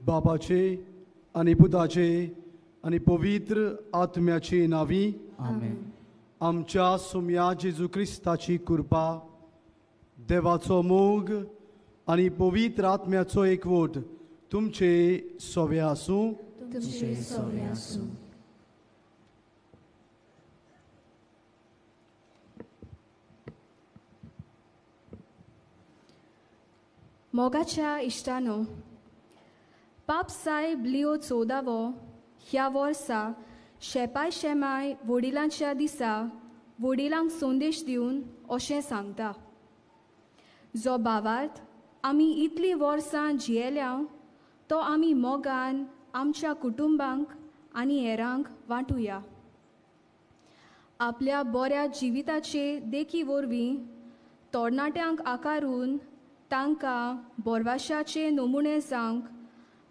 बापाचे आणि पुताचे आणि पवित्र आत्म्याचे नावी आमेन. आमच्या सुम्या जेजू क्रिस्ताची कृपा, देवाचो मोग आणि पवित्र आत्म्याचो एकवट तुमचे सोवे आसूं. तुमचे सोवे आसूं. मोगाच्या इश्टानो, पाप साहेब लिओ 14वो ह्या वर्सा शेपाय शेमाय वडिलांच्या दिसा वडिलांक संदेश दिवन अशें सांगता: जो भावार्थ आमी इतलीं वर्सां जियेल्या तो आमी मोगान आमच्या कुटुंबांक आनी हेरांक वांटुया. आपल्या बऱ्या जिविताचे देखी वरवीं तरणाट्यांक आकारून तांकां बोरवाशाचे नमुणे जावंक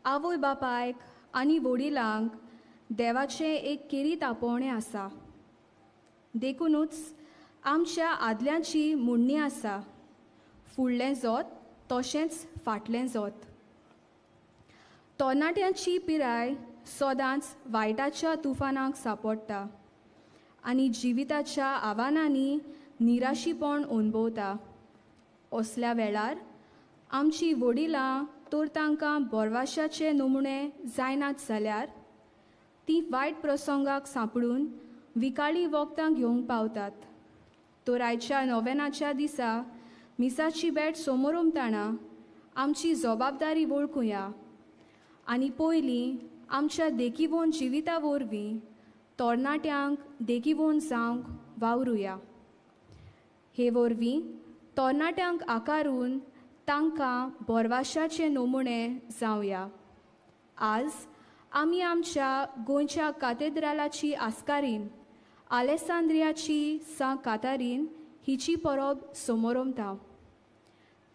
आवय बापायक आनी वडिलांक देवाचें एक किरीत आपोवणें आसा. देखूनच आमच्या आदल्यांची म्हणणी आसा: फुडलें जोत तशेंच फाटलें जोत. तरणाट्यांची पिराय सदांच वायटाच्या तुफानाक सांपडटा आनी जिविताच्या आव्हानांनी निराशीपण अणभवता. असल्या वेळार आमची वडिलां तर तांकां बोरवाशाचे नमुणे जायनात जाल्यार तीं वायट प्रसंगाक सांपडून विकाळी वखदां घेवंक पावतात. तर आयच्या नोवेनाच्या दिसा मिसाची भेट समोरुमताना आमची जबाबदारी वळखुया आनी पयलीं आमच्या देखीवोन जिविता वरवीं तरणाट्यांक देखीवोन जावंक वावरुया. हे वरवीं तरणाट्यांक आकारून तांकां बोरवाशाचे नमुणे जावया. आज आमी आमच्या गोंयच्या कातेद्रालाची आस्कारीन आलेसांद्रियाची सांत कातारीन हिची परब समोरुमता.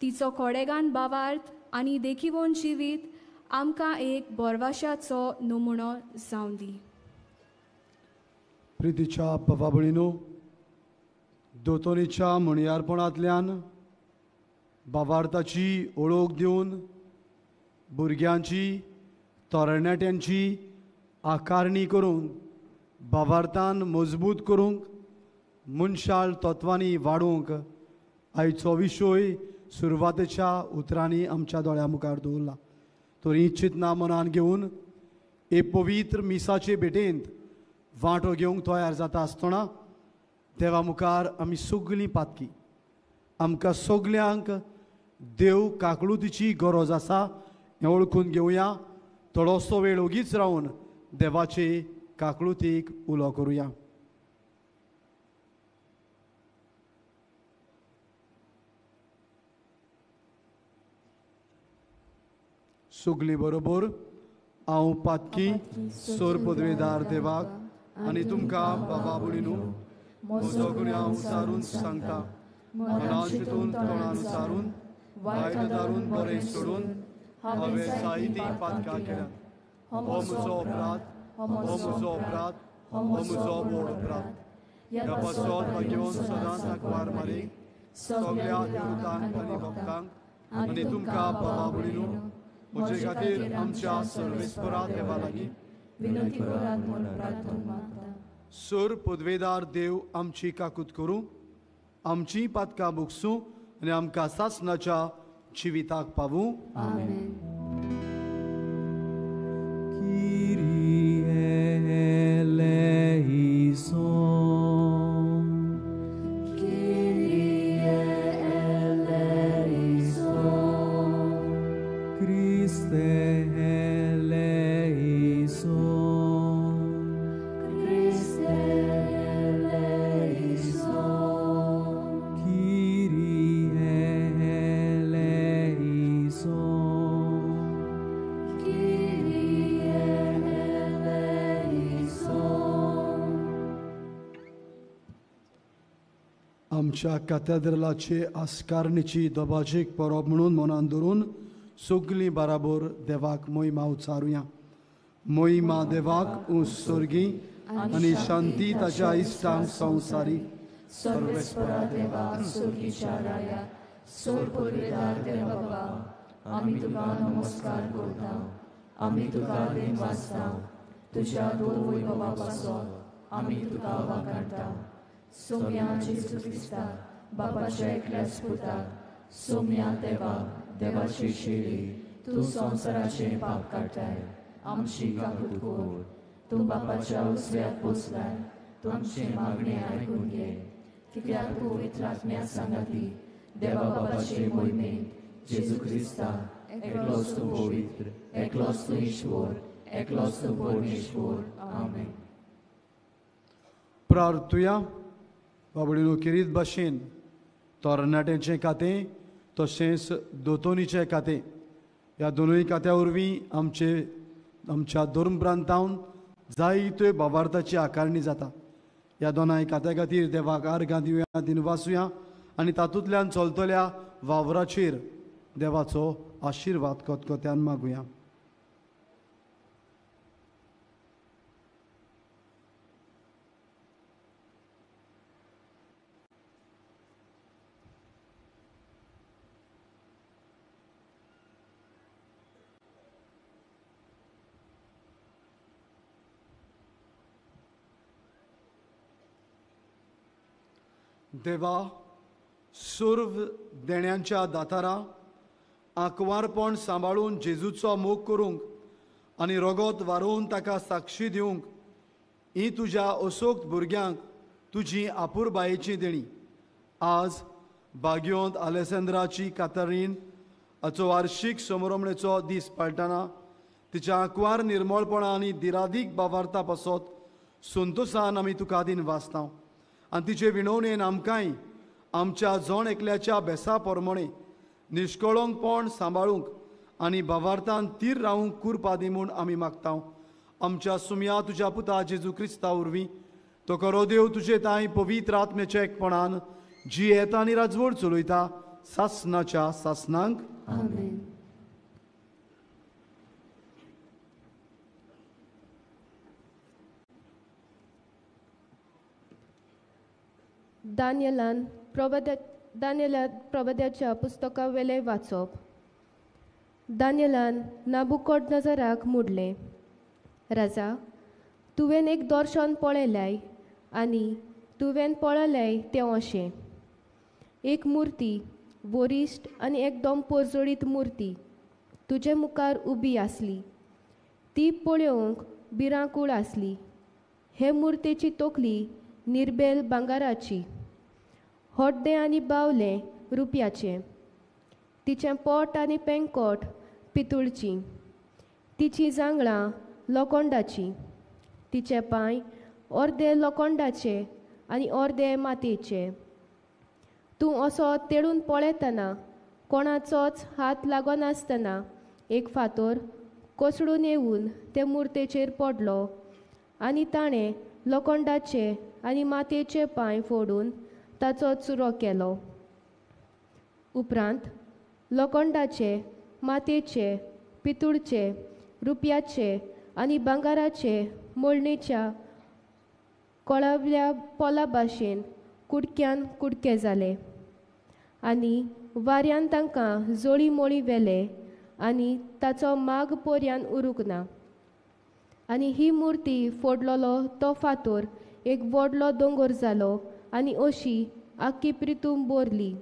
तिचो कोडेगान भावार्थ आनी देखीवोन जिवीत आमकां एक बोरवाशाचो नमुणो जावन दी. प्रितीच्या बाबा भयणीनो, दोतोनीच्या म्हणयारपणांतल्यान भावार्थाची ओळख दिवन भुरग्यांची तरणाट्यांची आकारणी करूंक भावार्थान मजबूत करूंक मनशाळ तत्वांनी वाडोवंक आयचो विशय सुरवातेच्या उतरांनी आमच्या दोळ्या मुखार दवरला. तर ही चिंतना मनान घेवन हे पवित्र मिसाचे भेटेंत वांटो घेवंक तयार जाता आसतना देवा मुखार आमी सगळीं पातकी, आमकां सगल्यांक देव काकळुतीची गरज आसा हें ओळखून घेवया. थोडोसो वेळ ओगीच रावन देवाचे काकळुतीक उलो करुया. सगळीं बरोबर हांव पातकी सोर पदवेदार देवाक आनी तुमकां बाबा भयणीनो म्हजो गुन्यांव हांव उसारून सांगता. मनान चिंतून तोंडान उसारून वायट दारून बरें सोडून हांवें जायतीं पातकां केल्यात. हो म्हजो अपराध, हो म्हजो अपराध, हो म्हजो व्हड अपराध. ह्या पासत भाग्यवन सदांच आंकवार मारी सगळ्या देवतांक आनी भक्तांक आनी तुमकां बाबा भयणीनो म्हजे खातीर आमच्या सर्वेस्परा देवा लागीं विनंती करात म्हूण प्रार्थना मागता. सोर पदवेदार देव आमची काकूत करूं, आमची पातकां भोगसूं आनी आमकां सासणाच्या जिविताक पावूं. आमेन. Kyrie आमच्या कॅथेड्रलाचे आस्कारणीची दोबाजीक परब म्हणून मनान धरून सगळीं बराबर देवाक मोहिमा उच्चारुया. मोहिमा देवाक उस्सर्गी आनी शांती ताच्या इश्टांक संवसारी. सर्वेस्परा देवा सुर्गीच्या राया सोर पदवीदार देवा बाबा आमी तुका नमस्कार करता. आमी तुका देव वाचता. तुज्या दोन वैभवा पासोन आमी तुका वाखाणटा. सोम्या जेजू क्रिस्ता बापाच्या एकल्याच पुताक सोम्या देवा देवाची शेळी तूं संवसाराचे पाप काडटाय. आमची काकूट कोर. तूं बापाच्या उजव्याक बसलाय. तूं आमचे मागणे आयकून घे. कित्याक पवित्र आत्म्या सांगाती देवा बापाचे मोहिमेंत जेजू क्रिस्ता एकलोच तूं पवित्र, एकलोच तूं ईश्वर, एकलोच तूं परमेश्वर. आमेन. प्रार्थुया. बाबडीनो किरीत भाशेन तरणाट्यांचें खातें तशेंच दोतोनीचें खातें ह्या दोनूय खात्या वरवीं आमच्या धर्म प्रांतांत जायत्यो भावार्थाची आकारणी जाता. ह्या दोनाय खात्या खातीर देवाक आर्गां दिवया, दिनवासुया आनी तातूंतल्यान चलतल्या वावराचेर देवाचो आशिर्वाद कोतकोत्यान मागुया. देवा, सर्व देण्यांच्या दातारा, आंकवारपण सांबाळून जेजूचो मोग करूंक आनी रगत वारोवन ताका साक्षी दिवंक ही तुज्या असोक्त भुरग्यांक तुजी आपुरबायेची देणी. आज बाग्योंत आलेसँद्राची कातरीन हाचो वार्षिक समारंभेचो दीस पाळटना तिच्या आंकवार निर्मळपणा आनी दिरादीक भावार्था पासत संतोशान आमी तुका दिन वाचता. आनी तिचे विणवणेन आमकांय आमच्या जण एकल्याच्या बेसा प्रमाणे निश्कळंकपण सांबाळूंक आनी भावार्थान तीर रावूंक कुरपा दी म्हूण आमी मागता. आमच्या सुम्या तुज्या पुता जेजू क्रिस्ता वरवीं तो करो देव तुजे ताई पवित्र आत्म्याच्या एकपणान जी येता आनी राजवट चलयता सासनाच्या सासनांक. आमेन. दानियेलान प्रबोध्याच्या पुस्तका वेले वाचप. दानियेलान नाबुकोडनेझराक मुडले, राजा, तुवें एक दर्शन पळयलें आनी तुवें पळयलें तें अशें. एक मुर्ती वरिश्ट आनी एकदम पोरजोडीत मुर्ती तुजे मुखार उबी आसली. ती पळोवंक भिरांकूळ आसली. हे मुर्तेची तोकली निर्बेल भांगाराची, हड्डे आनी बावले रुपयाचे, तिचें पोट आनी पेंकोट पितूळची, तिची जांगळां लोखंडाची, तिचे पांय अर्दे लोखंडाचे आनी अर्दे मातयेचे. तूं असो तेडून पळयतना कोणाचोच हात लागनासतना एक फातर कोसळून येवन ते मुर्तेचेर पडलो आनी ताणें लोखंडाचे आनी मातयेचे पांय फोडून ताचो चुरो केलो. उपरांत लोखंडाचे, मातयेचे, पितूळचे, रुपयाचे आनी भांगाराचे मोडणीच्या कळावल्या पोला भाशेन कुडक्यान कुडके जाले आनी वाऱ्यान तांकां जोळी मोळी वेले आनी ताचो माग पोरयान उरूंक ना. आनी ही मुर्ती फोडलोलो तो फातर एक व्हडलो दोंगर जालो आनी अशी आख्खी प्रितूम बोरली.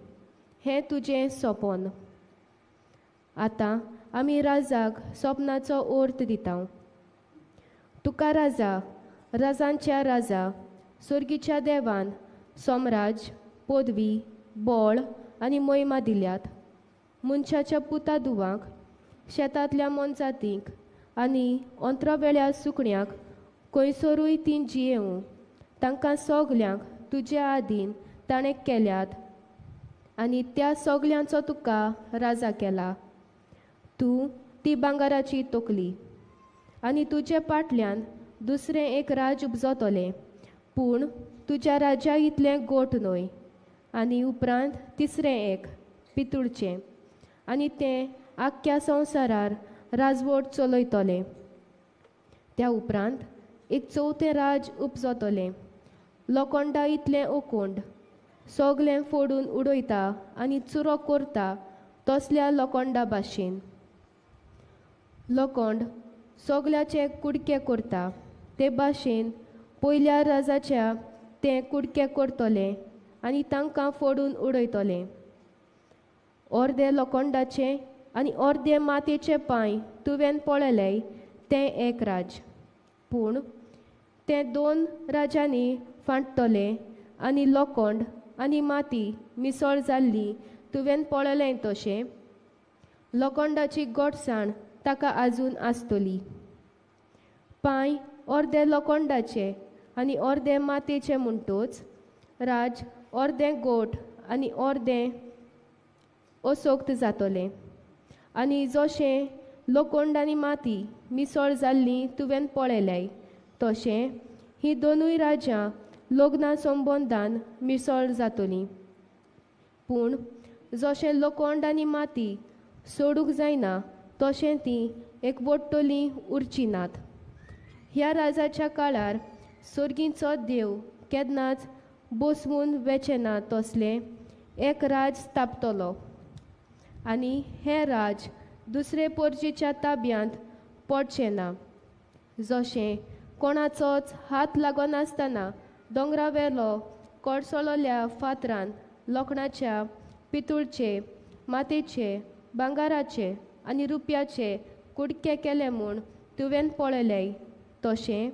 हें तुजें सोपोन. आतां आमी राजाक सोपनाचो अर्थ दिता. तुका राजा, राजांच्या राजा, सर्गीच्या देवान सोमराज, पदवी, बळ आनी मोहिमा दिल्यात. मनशाच्या पुता दुवांक, शेतांतल्या मनजातींक आनी अंतरावेल्या सुकण्याक खंयसरूय तीं जियेवं, तांकां सगल्यांक तुज्या आदीन ताणें केल्यात आनी त्या सगल्यांचो तुका राजा केला. तूं ती भांगाराची तोकली आनी तुजे फाटल्यान दुसरें एक राज उपजतलें, पूण तुज्या राजा इतलें गोठ न्हय. आनी उपरांत तिसरें एक पितूळचें, आनी तें आख्ख्या संवसारार राजवट चलयतलें. त्या उपरांत एक चवथें राज उपजतलें, लोखंडा इतलें ओकोंड, सगलें फोडून उडयता आनी चुरो करता तसल्या लोखंडा भाशेन. लोखंड सगल्याचे कुडके करता ते भाशेन पयल्या राजाच्या तें कुडके करतलें आनी तांकां फोडून उडयतलें. अर्दे लोखंडाचे आनी अर्दे मातयेचे पांय तुवें पळयलें तें एक राज. पूण तें 2 राजांनी फांटतलें आनी लोखंड आनी माती मिसळ जाल्ली तुवें पळयलें तशें लोखंडाची घटसाण ताका आजून आसतली. पांय अर्दे लोखंडाचे आनी अर्दे मातयेचे म्हणटूच राज अर्दें गोठ आनी अर्दें असोक्त जातलें. आनी जशें लोखंड आनी माती मिसळ जाल्ली तुवें पळयलें तशें हीं दोनूय राजां लग्ना संबंदान मिसळ जातलीं. पूण जशें लोखंड आनी माती सोडूंक जायना तशें तीं एकवटतलीं उरची नात. ह्या राजाच्या काळार सर्गीचो देव केन्नाच बसवून वेचना तसलें एक राज स्थापतलो, आनी हें राज दुसरे परजेच्या ताब्यांत पडचें ना. जशें कोणाचोच हात लागनासतना दोंगरावेलो कडसळल्या फातरान लोखणाच्या, पितूळचे, मातयेचे, भांगाराचे आनी रुप्याचे कुडके केले म्हूण तुवें पळयलें तशें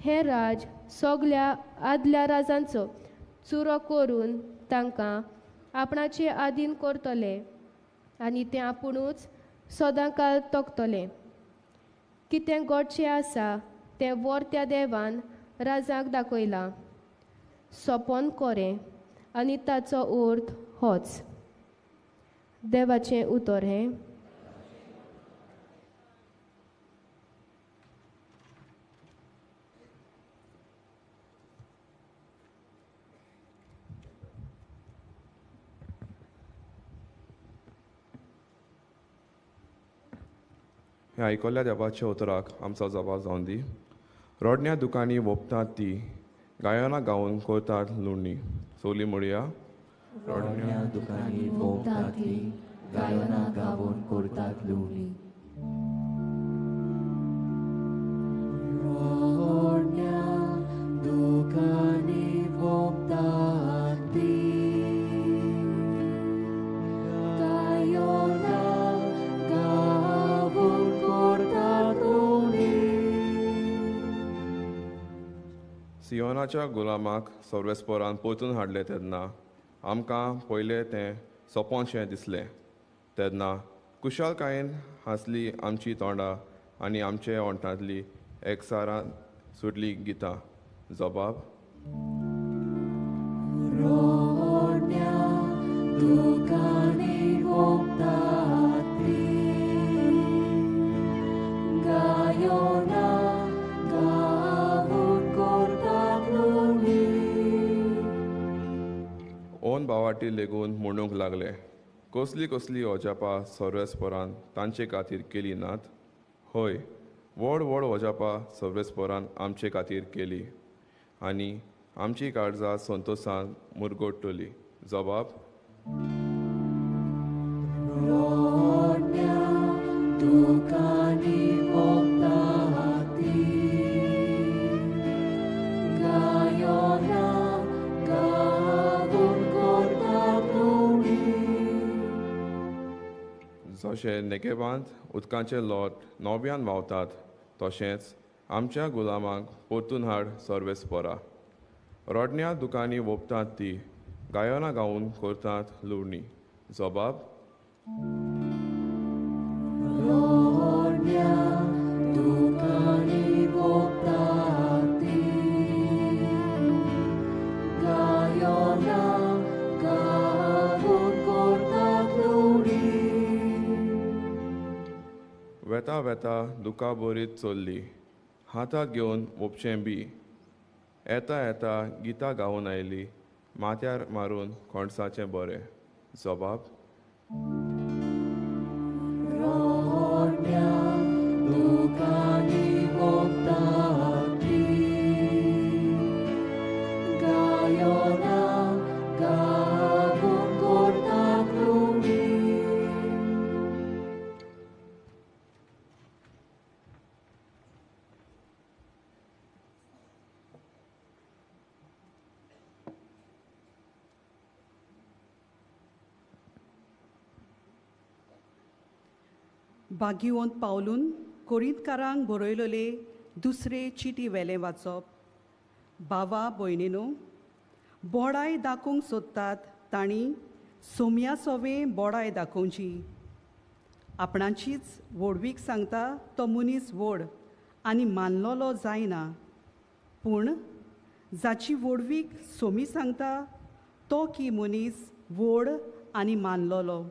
हें राज सगल्या आदल्या राजांचो चुरो करून तांकां आपणाचे आधीन करतले आनी तें आपुणूच सदां काळ तोखतलें. कितें घडचें आसा तें वर त्या देवान राजाक दाखयलां. सोपोन कोरें आनी ताचो अर्थ होच. देवाचें उतर हें. हे आयकल्ल्या देवाच्या उतराक आमचो जबाब जावन दी. रोडण्या दुकानी वोपतात ती गायनां गावन करतात लुणी. सोली म्हणया. रोडण्या दुकानी भोंवतात ती गायनां गावून करतात लुणी. रोडण्या दुकानी भोंवतात ती गायनां गावून करतात लुणी. सियोनाच्या गुलामाक सर्वेस्परान परतून हाडले तेन्ना आमकां पयलें तें सोंपोनशें दिसलें. तेन्ना कुशलकायेन हांसली आमची तोंडां आनी आमचे ओंठांतली एकसारान सुटली गितां. जबाब. रोडण्या दुकानी भोंवतात ती गायनां गावून करतात लुणी. ओन भावाटी लेगून म्हणूंक लागले, कसली कसली ओजापां सर्वेस्परान तांचे खातीर केली नात? हय, व्हड व्हड ओजापां सर्वेस्परान आमचे खातीर केली आनी आमची काळजां संतोशान मुरगोडटली. जबाब. रोडण्या दुकानी भोंवतात ती गायनां गावून करतात लुणी. जशें नेकेबांत उदकाचे लोट नोव्यान व्हांवतात तशेंच आमच्या गुलामाक परतून हाड सर्वेस्परा. रोडण्या दुकानी वोपतात ती गायनां गावून करतात लुणी. जबाब. रोडण्या दुकानी भोंवतात ती गायनां गावून करतात लुणी. वेता वेता दुका बरीत चल्ली, हातांत घेवन ओपचें बी. येता येता गितां गावून आयली, माथ्यार मारून कोणसाचें बरें जबाब बागीवंत पावलून कोरिंतकारांक बरयलेले दुसरे चिटी वेलें वाचप. बावा भयणीनो, बोडाय दाखोवंक सोदतात तांणी सोम्या सोवें बोडाय दाखोवची. आपणाचीच व्हडवीक सांगता तो मनीस व्हड आनी मानलोलो जायना, पूण जाची व्हडवीक सोमी सांगता तो की मनीस व्हड आनी मानलोलो.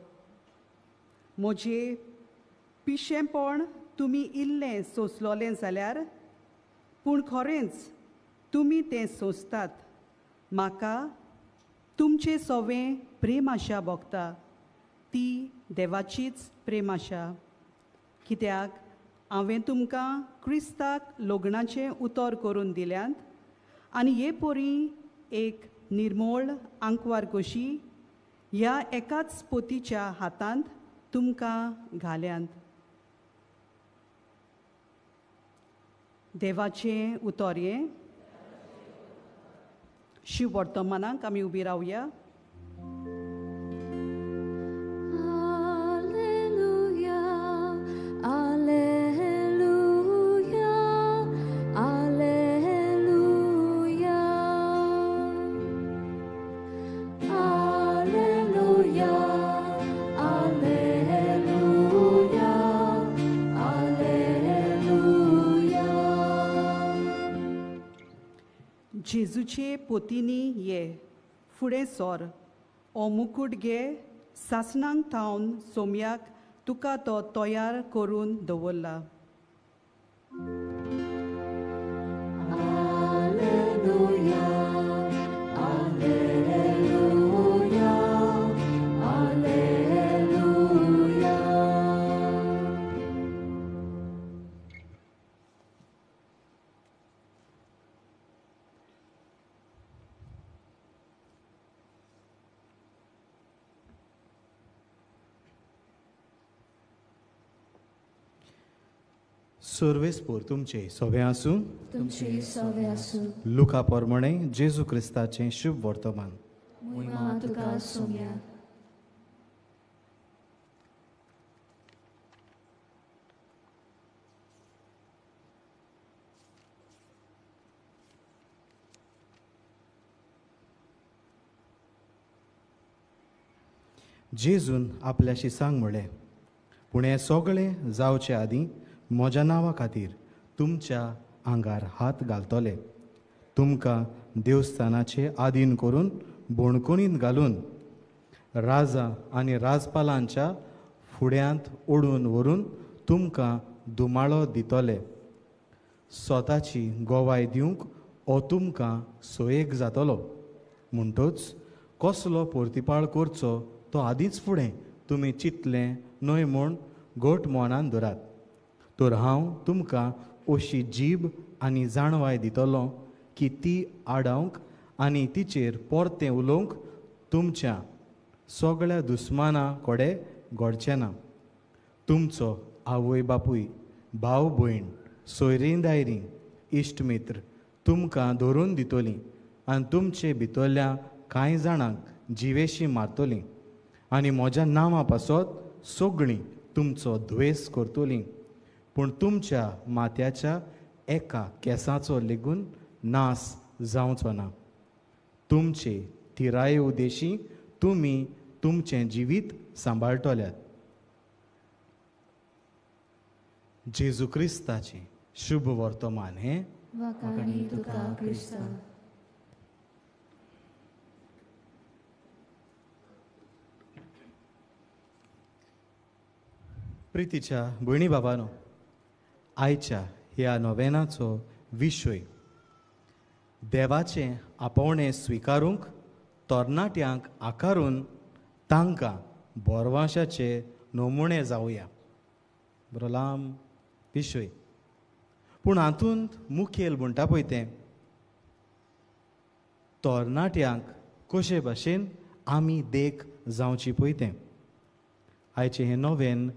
म्हजें पिशेंपण तुमी इल्लें सोंसलोलें जाल्यार, पूण खरेंच तुमी तें सोंसतात. म्हाका तुमचें सोवें प्रेम आशा भोगता, ती देवाचीच प्रेम आशा. कित्याक हांवें तुमकां क्रिस्ताक लग्नाचें उतर करून दिल्यांत, आनी हे पोरी एक निर्मोळ आंकवार कशी ह्या एकाच पोतीच्या हातांत तुमकां घाल्यांत. देवाचें उतर हें. शिव वर्तमानाक आमी उबी रावया. जेजूचे पोतिनी ये, फुडें सोर, हो मुकूट घे, सासणांक थावन सोम्याक तुका तो तयार करून दवरला. सर्वेस्पोर तुमचे सोवे आसूं. तुमचे सवे आसूं. लुका पोरमणे जेजू क्रिस्ताचें शुभ वर्तमान. महिमा तुका सोम्या. जेजून आपल्याशी सांग म्हळें, पूण हें सगळें जावचे आदीं म्हज्या नांवा खातीर तुमच्या आंगार हात घालतले. तुमकां देवस्थानाचे आधीन करून बोणकुणींत घालून राजा आनी राजपालांच्या फुड्यांत ओडून व्हरून तुमकां दुमाळो दितले. स्वताची गोवाय दिवंक हो तुमकां सोयेक जातलो. म्हणटूच कसलो पोर्तिपाळ करचो तो आदींच फुडें तुमी चिंतलें न्हय म्हूण घोट मनान धरात. तर हांव तुमकां अशी जीब आनी जाणवाय दितलो की ती आडावंक आनी तिचेर परतें उलोवंक तुमच्या सगळ्या दुस्मानां कडेन घडचें ना. तुमचो आवय बापूय, भाव भयण, सोयरीं दायरीं, इश्टमित्र तुमकां धरून दितलीं आनी तुमचे भितरल्या कांय जाणांक जिवेशी मारतलीं आनी म्हज्या नांवा पासत सगळीं तुमचो द्वेस करतलीं. पूण तुमच्या माथ्याच्या एका केंसाचो लेगून नास जावचो ना. तुमचे तिराये उदेशी तुमी तुमचें जिवीत सांबाळटल्यात. जेजू क्रिस्ताचें शुभ वर्तमान हें. वाकाणी तुका क्रिस्ता. प्रितीच्या भयणी बाबानो, आयच्या ह्या नोवेनाचो विशय देवाचें आपोवणें स्विकारूंक तरणाट्यांक आकारून तांकां बोरवांशाचे नमुणे जावया. बरो लांब विशय, पूण हातूंत मुखेल म्हणटा पळय तें तरणाट्यांक कशे भाशेन आमी देख जावची पळय तें. आयचें हें नवें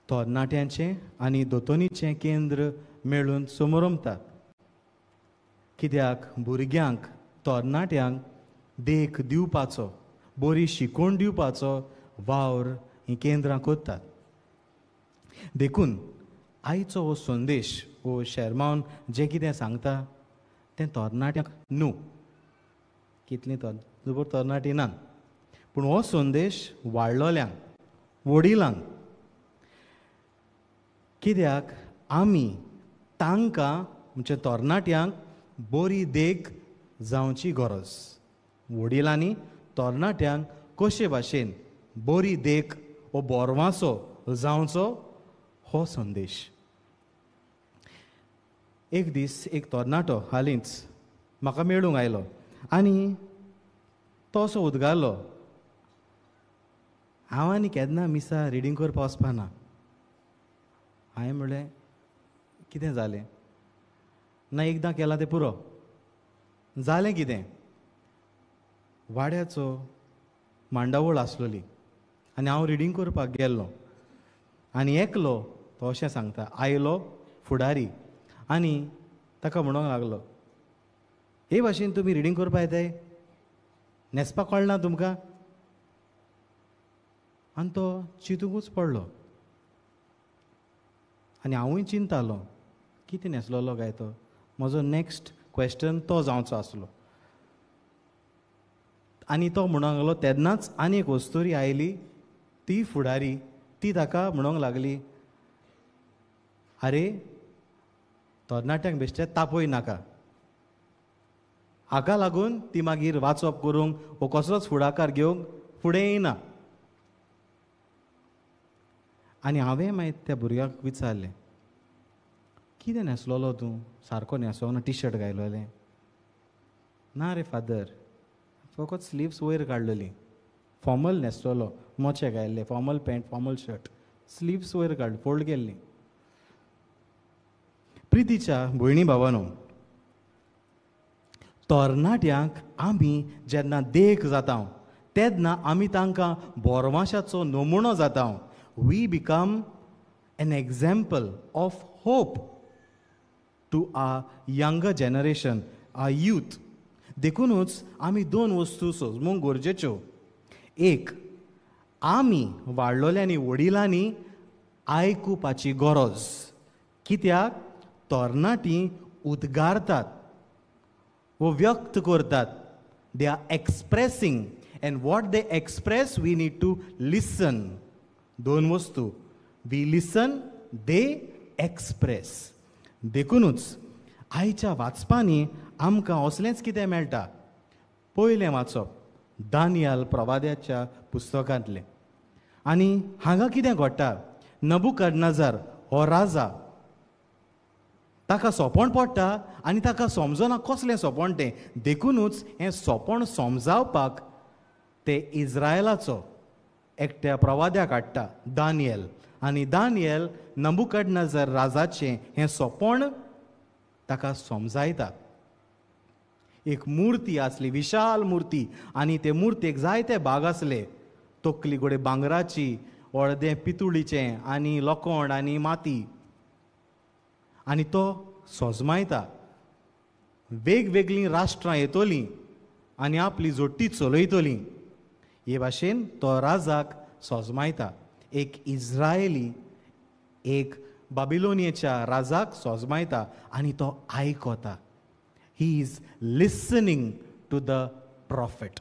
तरणाट्यांचें आनी दोतोनीचें केंद्र मेळून समोरमतात. कित्याक भुरग्यांक तरणाट्यांक देख दिवपाचो, बरी शिकवण दिवपाचो वावर ही केंद्रां कोत्तात. देखून आयचो हो संदेश, हो शर्मावन जें कितें सांगता तें तरणाट्यांक न्हू, कितलीं तरणाटीं नात, पूण हो संदेश वाडलोल्यांक, वडिलांक. कित्याक आमी तांकां म्हणजे तरणाट्यांक बरी देख जावची गरज. वडिलांनी तरणाट्यांक कशे भाशेन बरी देख हो बोरवांचो जावचो हो संदेश. एक दीस एक तरणाटो हालींच म्हाका मेळूंक आयलो आनी तो असो उदगारलो, हांव आनी केन्ना मिसा रिडींग करपा वचपाना. हांवें म्हणलें कितें जालें? ना एकदां केलां तें पुरो. जालें कितें? वाड्याचो मांडावळ आसलोली आनी हांव रिडींग करपाक गेल्लो आनी एकलो तो अशें सांगता, आयलो फुडारी आनी ताका म्हणूंक लागलो, हे भाशेन तुमी रिडींग करपा येताय? न्हेसपाक कळना तुमकां? आनी तो चिंतूंकूच पडलो आनी हांवूय चिंतालो कितें न्हेसलोलो काय तो. म्हजो नेक्स्ट क्वेश्चन तो जावचो आसलो. आनी तो म्हणूंक लागलो, तेन्नाच आनी एक वस्तुरी आयली, ती फुडारी, ती ताका म्हणूंक लागली, आरे तरणाट्यांक बेश्टें तापय नाका. हाका लागून ती मागीर वाचप करूंक वो कसलोच फुडाकार घेवंक फुडें येयना. आनी हांवें मागीर त्या भुरग्याक विचारलें, कितें न्हेसलोलो तूं? सारको न्हेसोंक ना, टी शर्ट घायलोलें? ना रे फादर, फकत स्लीव्स वयर काडलेली. फॉर्मल न्हेसलोलो, मोचे घायल्ले, formal pant, formal shirt, sleeves वयर काड, फोल्ड केल्ली. प्रितीच्या भयणी भावानो, तरणाट्यांक आमी जेन्ना देख जाता तेन्ना आमी तांकां बोरवांशाचो नमुणो जाता. We become an example of hope to a younger generation, a youth. देखूनच आमी दोन वस्तू समजूंक गरजेच्यो. एक, आमी वाडलोल्यांनी वडिलांनी आयकुपाची गरज. कित्याक तरणाटीं उद्गारतात वो व्यक्त करतात. They are expressing and what they express we need to listen. दोन वस्तू, वी लिसन, दे एक्सप्रेस. देखूनच आयच्या वाचपांनी आमकां असलेंच कितें मेळटा. पयलें वाचप दानियल प्रवाद्याच्या पुस्तकांतलें. आनी हांगा कितें घडटा, नबुकदनेझर हो राजा, ताका सोपण पडटा आनी ताका समजना कसलें सोपण तें. देखूनच हें सोपण समजावपाक ते इज्रायलाचो एकट्या प्रवाद्याक हाडटा, दानियल. आनी दानियल नबुकदनेझर राजाचें हें सोपण ताका समजायता. एक मुर्ती आसली, विशाल मुर्ती, आनी ते मुर्तेक जायते भाग आसले. तकली घोडे भांगराची, अर्दें पितुळीचें, आनी लोखंड आनी माती. आनी तो सोजमायता. वेगवेगळीं राष्ट्रां येतलीं आनी आपली जोडटी चलयतलीं. हे भाशेन तो राजाक सोजमायता. एक इज्रायली एक बाबिलोनियेच्या राजाक सोजमायता आनी तो आयकता. He is listening to the prophet.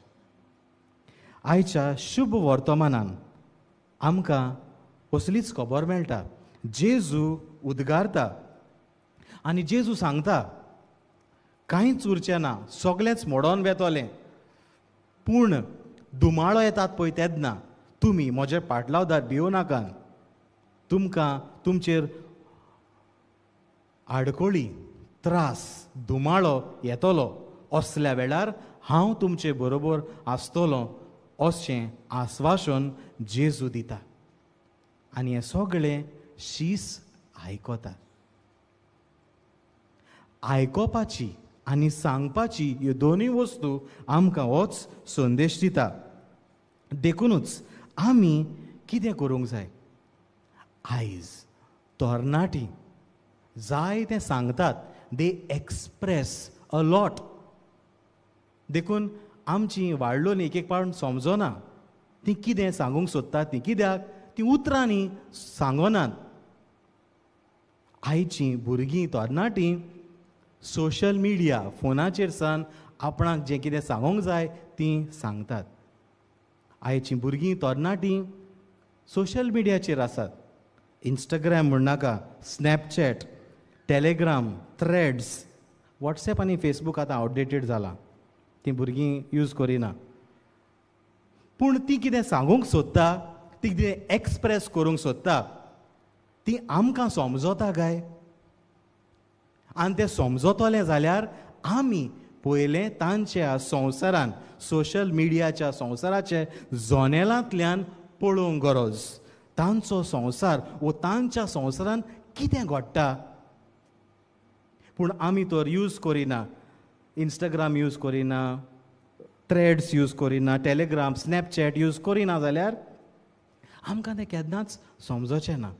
आयच्या शुभ वर्तमानान आमकां कसलीच खबर मेळटा. जेजू उद्गारता आनी जेजू सांगता, कांयच उरचें ना, सगळेंच मोडोन वेतोलें. पूण दुमाळो येतात पळय तेन्ना तुमी म्हजे पाटलावदार भियो नाकात. तुमकां तुमचेर आडकोळी, त्रास, दुमाळो येतलो. असल्या वेळार हांव तुमचे बरोबर आसतलों अशें आस्वासन जेजू दिता. आनी हें सगळें शीस आयकता. आयकोपाची आनी सांगपाची ह्यो दोनूय वस्तू आमकां होच संदेश दिता. देखूनच आमी कितें करूंक जाय? आयज तरणाटीं जाय तें सांगतात. दे एक्सप्रेस अ लॉट. देखून आमची वाडलोलीं एक पावट समजना तीं कितें सांगूंक सोदतात तीं, कित्याक तीं उतरांनी सांगनात. आयचीं भुरगीं तरणाटीं सोशल मिडिया फोनाचेर सावन आपणाक जें कितें सांगूंक जाय तीं सांगतात. आयचीं भुरगीं तरणाटीं सोशल मिडियाचेर आसात. Instagram म्हणनाका, Snapchat, Telegram, threads, WhatsApp आनी फेसबूक आतां आउटडेटेड जाला. तीं भुरगीं यूज करिना. पूण तीं कितें सांगूंक सोदता, तीं कितें एक्सप्रेस करूंक सोदता, तीं आमकां समजता काय? आनी तें समजतलें जाल्यार आमी पयलें तांच्या संवसारान, सोशल मिडियाच्या संवसाराचे जनेलांतल्यान पळोवंक गरज. तांचो संवसार वो तांच्या संवसारान कितें घडटा. पूण आमी तर यूज करिना. इंस्टाग्राम यूज करिना, थ्रेड्स यूज करिना, टॅलिग्राम, स्नॅपचॅट यूज करिना जाल्यार आमकां तें केन्नाच समजचें ना.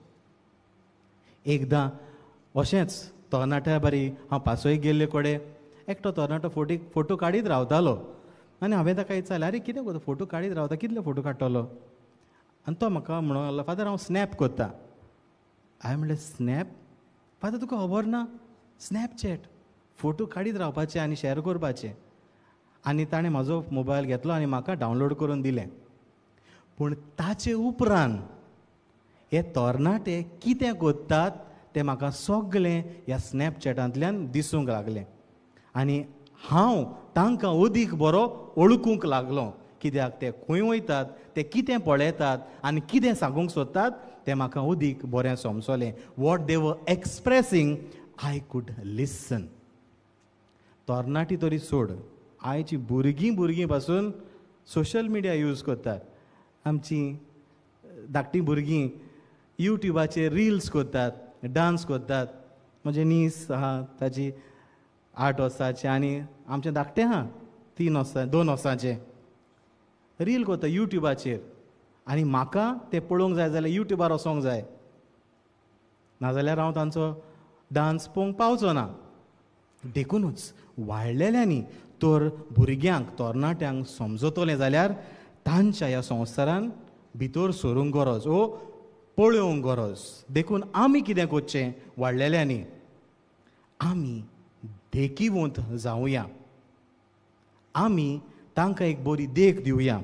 एकदां अशेंच तरणाट्या बारी हांव पासोय गेल्ले कडेन एकटो तरणाटो फोटो काडीत रावतालो. आनी हांवें ताका विचारलें, आरे कितें करता फोटो काडीत रावता, कितले फोटो काडटलो? आनी तो म्हाका म्हणूंक लागलो, फादर हांव स्नॅप करता. हांवें म्हणलें स्नॅप? फादर तुका खबर ना? स्नॅपचॅट, फोटो काडीत रावपाचे आनी शॅर करपाचे. आनी ताणें म्हाजो मोबायल घेतलो आनी म्हाका डावनलोड करून दिलें. पूण ताचे उपरांत हे तरणाटे कितें कोत्तात तें म्हाका सगळें ह्या स्नॅपचॅटांतल्यान दिसूंक लागलें. आनी हांव तांकां अदीक बरो वळखूंक लागलो. कित्याक ते खंय वयतात, ते कितें पळयतात आनी कितें सांगूंक सोदतात तें म्हाका अदीक बरें समजलें. वॉट दे वर एक्सप्रेसींग आय कूड लिसन. तरणाटी तरी सोड, आयची भुरगीं पासून सोशल मिडिया यूज करतात. आमचीं धाकटीं भुरगीं युट्यूबाचेर रिल्स करतात, डान्स करतात. म्हजे नीस आहा ताची 8 वर्सांची आनी आमचें धाकटें आहा 2 वर्सांचें. रील करता युट्यूबाचेर. आनी म्हाका तें पळोवंक जाय जाल्यार युट्यूबार वचोंक जाय, नाजाल्यार हांव तांचो डान्स पळोवंक पावचो ना. देखूनच वाडलेल्यांनी तर भुरग्यांक, तरणाट्यांक समजतलें जाल्यार तांच्या ह्या संवसारान भितर सरूंक गरज वो पळोवंक गरज. देखून आमी कितें करचें वाडलेल्यांनी? आमी देखीवंत जावया. आमी तांकां एक बरी देख दिवया.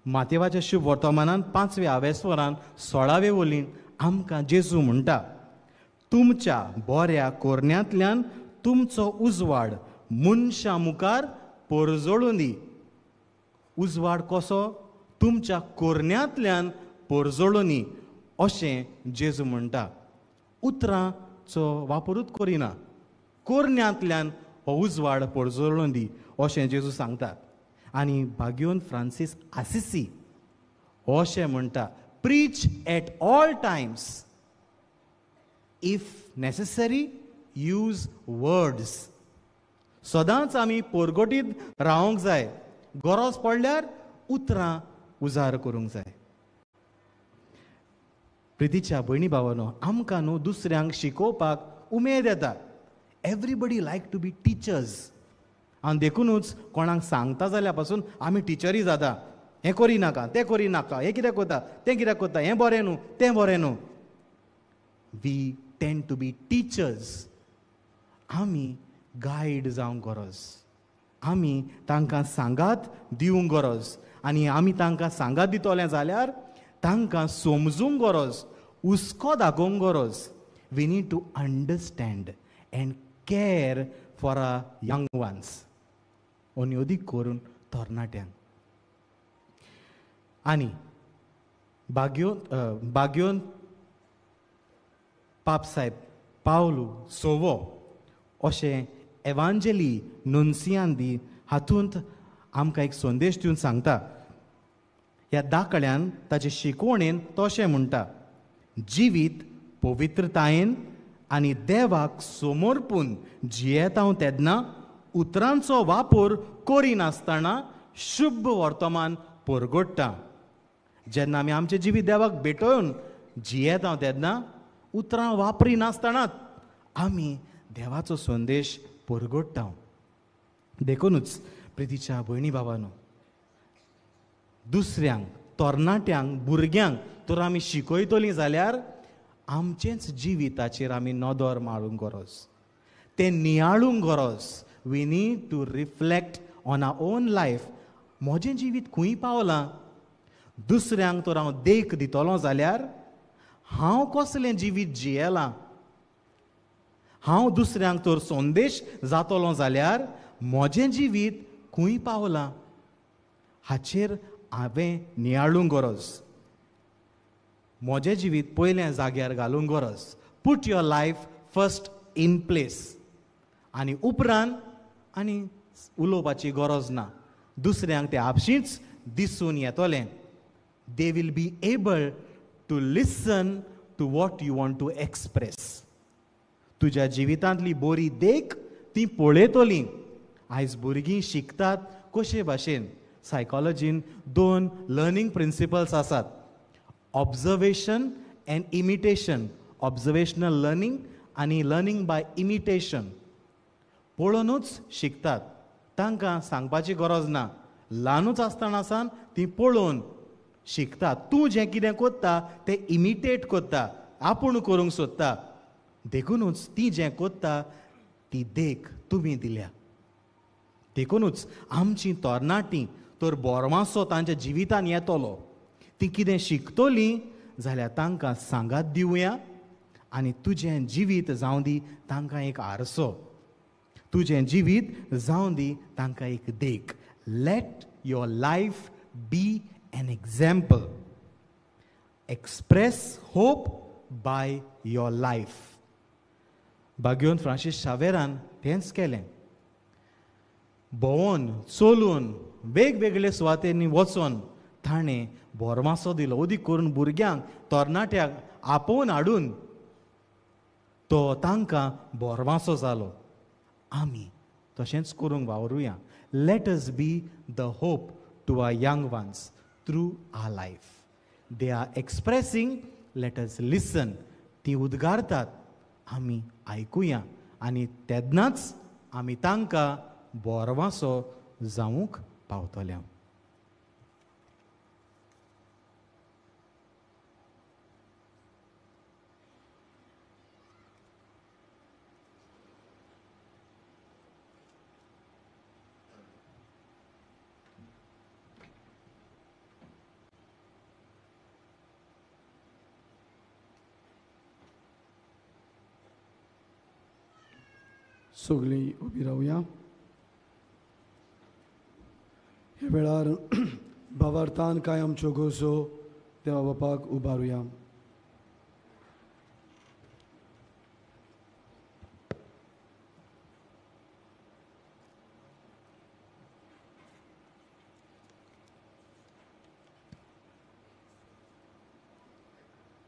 मातेवाच्या शुभ वर्तमानान 5वें आवेस्वरान 16वें वलीन आमकां जेजू म्हणटा, तुमच्या बऱ्या कोरण्यांतल्यान तुमचो उजवाड मनशां मुखार परजळून दी. उजवाड कसो? तुमच्या कोरण्यांतल्यान परजळून दी अशें जेजू म्हणटा. उतरांचो वापरूच करिना. कोरण्यांतल्यान हो उजवाड परजळून दी अशें जेजू सांगता. आनी भाग्योन फ्रांसीस आसिसी अशें म्हणटा, preach at all Times, if necessary use words. सदांच आमी परगटीत रावंक जाय. गरज पडल्यार उतरां उजार करूंक जाय. प्रितीच्या भयणी भावांनो, आमकां न्हू दुसऱ्यांक शिकोवपाक उमेद येता. Everybody like to be teachers. आनी देखूनच कोणाक सांगता जाल्यार पासून आमी टिचरी जाता. हें करिनाका, तें करिनाका, हें कित्याक कोता, तें कित्याक कोता, हें बरें न्हू, तें बरें न्हू. वी टेंड टू बी टिचर्स. आमी गायड जावंक गरज. आमी तांकां सांगात दिवंक गरज. आनी आमी तांकां सांगात दितले जाल्यार तांकां समजूंक गरज, हुस्को दाखोवंक गरज. We need to understand and care for our young ones. आनी अदीक करून तरणाट्यांक. आनी बाग्योन पापसाहेब पावलू सोवो अशें एवांजेली नुन्सियांदी हातूंत आमकां एक संदेश दिवन सांगता. ह्या दाखल्यान ताचे शिकवणेन तोशें म्हणटा, जिवीत पवित्रतायेन आनी देवाक समर्पून जियेता हांव तेन्ना उतरांचो वापर करिनासतना शुभ वर्तमान परगडटा. जेन्ना आमी आमचें जिवीत देवाक भेटोवन जियेता तेन्ना उतरां वापरिनासतनाच आमी देवाचो संदेश परगडटा. देखूनच प्रितीच्या भयणी भावांनो, दुसऱ्यांक, तरणाट्यांक, भुरग्यांक तर आमी शिकयतलीं जाल्यार आमचेच जिविताचेर आमी नदर मारूंक गरज, तें नियाळूंक गरज. We need to reflect on our own life. म्हजें जिवीत खंय पावलां? दुसऱ्यांक तर हांव देख दितलो जाल्यार हांव कसलें जिवीत जियेलां? हांव दुसऱ्यांक तर संदेश जातलो जाल्यार म्हजें जिवीत खंय पावलां हाचेर हांवें नियाळूंक गरज. म्हजें जिवीत पयलें जाग्यार घालूंक गरज. Put your life first in place. आनी उपरांत आनी उलोवपाची गरज ना. दुसऱ्यांक तें आपशींच दिसून येतलें. They will be able to listen to what you want to express. तुज्या जिवितांतली बरी देख ती पळयतलीं. आयज भुरगीं शिकतात कशे भाशेन. सायकॉलॉजीन 2 लर्निंग प्रिंसिपल्स आसात. Observation end imitation. Observational learning आनी लर्निंग बाय इमिटेशन. पळोवनूच शिकतात. तांकां सांगपाची गरज ना. ल्हानूच आसतना सावन ती पळोवन शिकतात. तूं जें कितें कोत्ता तें इमिटेट कोत्ता, आपूण करूंक सोदता. देखूनच ती जें कोत्ता ती देख तुमी दिल्या. देखूनच आमचीं तरणाटीं तर बोरमासो तांच्या जिवितान येतलो. ती कितें शिकतलीं जाल्यार तांकां सांगात दिवया. आनी तुजें जिवीत जावं दी तांकां एक आरसो. तुजें जिवीत जावं दी तांकां एक देख. Let your life be an example. Express hope by your life. बागयोन फ्रांसीस शावेरान तेंच केलें. भोंवून चलून वेगवेगळे सुवातेनी वचोन ताणें बोरमासो दिलो. उदीक करून भुरग्यांक, तरणाट्यांक आपोवन हाडून तो तांकां बोरमासो जालो. आमी तशेंच करूंक वावरुया. Let us be the hope to our young ones through our life. They are expressing, let us listen. ती उद्गारतात, आमी आयकुया. आनी तेन्नाच आमी तांकां बोरमासो जावूंक पावतले. सगळीं उबी रावया. हे वेळार भावार्थान कांय आमच्यो गरजो देवा बापाक उबारुया.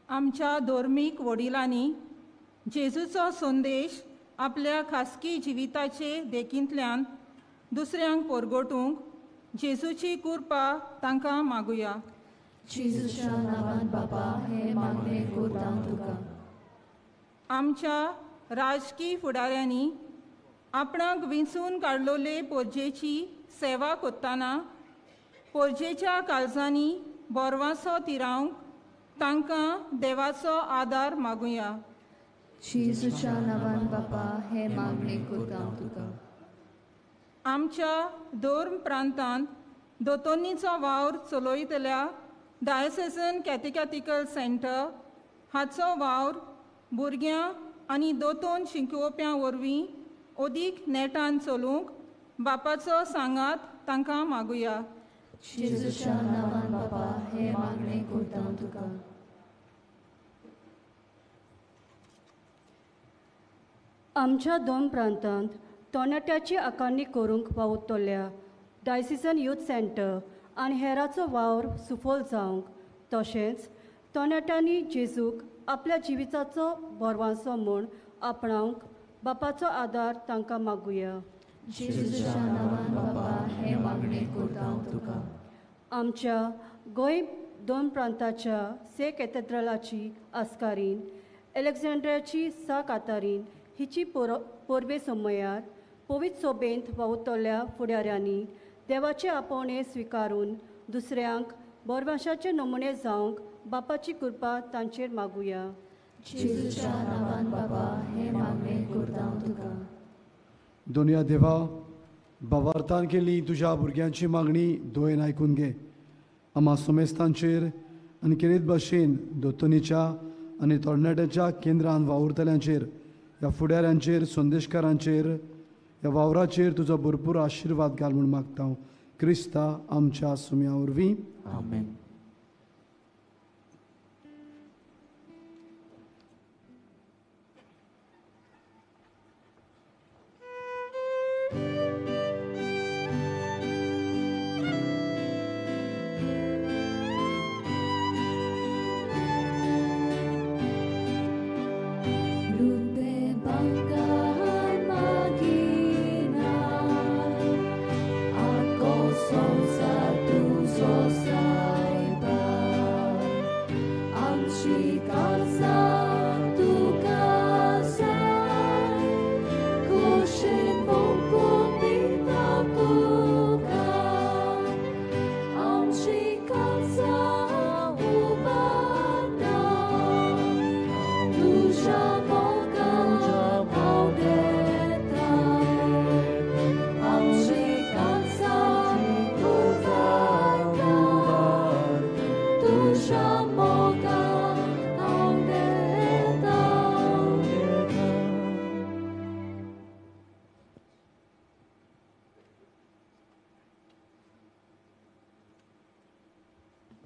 आमच्या धर्मीक वडिलांनी जेजूचो संदेश आपल्या खासगी जिविताचे देखींतल्यान दुसऱ्यांक परगटूंक जेजूची कृपा तांकां मागुया. जेजूच्या नांवान बाबा हे मागणें करता तुका. आमच्या राजकीय फुडाऱ्यांनी आपणाक विंचून काडलोले पोरजेची सेवा कोत्ताना पोरजेच्या काळजांनी बोरवांसो तिरावंक तांकां देवाचो आदार मागुया. जेजूच्या नांवान बाबा हे मागणें करता तुका. आमच्या धर्म प्रांतांत दोतोनीचो वावर चलयतल्या डायसेसन कॅथेकॅटिकल सेंटर हाचो वावर भुरग्यां आनी दोतोन शिकोवप्यां वरवीं अदीक नेटान चलूंक बापाचो सांगात तांकां मागुया. जेजूच्या नांवान बाबा हे मागणें करता तुका. आमच्या दोन प्रांतांत तरणाट्याची आकारणी करूंक वावुरतल्या डायसिजन यूथ सेंटर आनी हेराचो वावर सुफोल जावंक, तशेंच तरणाट्यांनी जेजूक आपल्या जिविताचो बोरवांचो म्हूण आपणावंक बापाचो आदार तांकां मागुया. जेजूच्या नांवान बाबा हे मागणें करता हांव तुका. आमच्या गोंय 2 प्रांताच्या से कॅथेड्रलाची आस्कारीन एलेक्झांड्रियाची सा कातारीन हिची पोरबे सोमयार पवित्र सोबेंत वावुरतल्या फुडाऱ्यांनी देवाचे आपोवणे स्विकारून दुसऱ्यांक बोरवांशाचे नमुने जावंक बापाची कृपा तांचेर मागुया. जेजूच्या नांवान बाबा हे मागणें करता हांव तुका. दोनया देवा, बावार्थान केली तुज्या भुरग्यांची मागणी दोयेन आयकून घे. आम्हा सोमेस्तांचेर आनी केरीत भाशेन दोतोनीच्या आनी तरणाट्याच्या केंद्रान वावुरतल्यांचेर, ह्या फुडाऱ्यांचेर, संदेशकारांचेर, ह्या वावराचेर तुजो भरपूर आशिर्वाद घाल म्हूण मागता हांव. क्रिस्ता आमच्या सुम्या वरवीं. आमेन.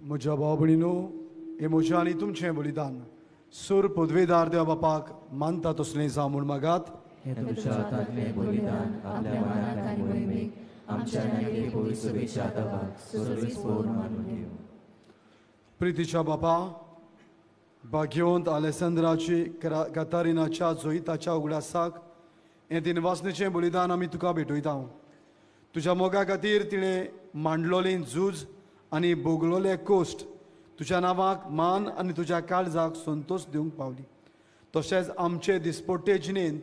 म्हज्या भाव भयणीनो, हे म्हजें आनी तुमचें बलिदान सूर पदवेदार देवा बापाक मानता तसलें जावं म्हूण मागात. हे तुझ्या हातांतलें बलिदान आपल्या मनाक आनी मोहिमेक आमच्या नैतिक पवित्र सभेच्या आदाराक सर्वेस्पोर मानून घेव. प्रितीच्या बापा, भाग्यवंत आलेसँद्राची कातारिनाच्या जोईताच्या उगडासाक हें दिनवासनेचें बलिदान आमी तुका भेटयता. तुज्या मोगा खातीर तिणें मांडलोलें झूज आनी भोगलोले कोश्ट तुज्या नांवाक मान आनी तुज्या काळजाक संतोश दिवंक पावली. तशेंच आमचे दिसपट्टे जिणेंत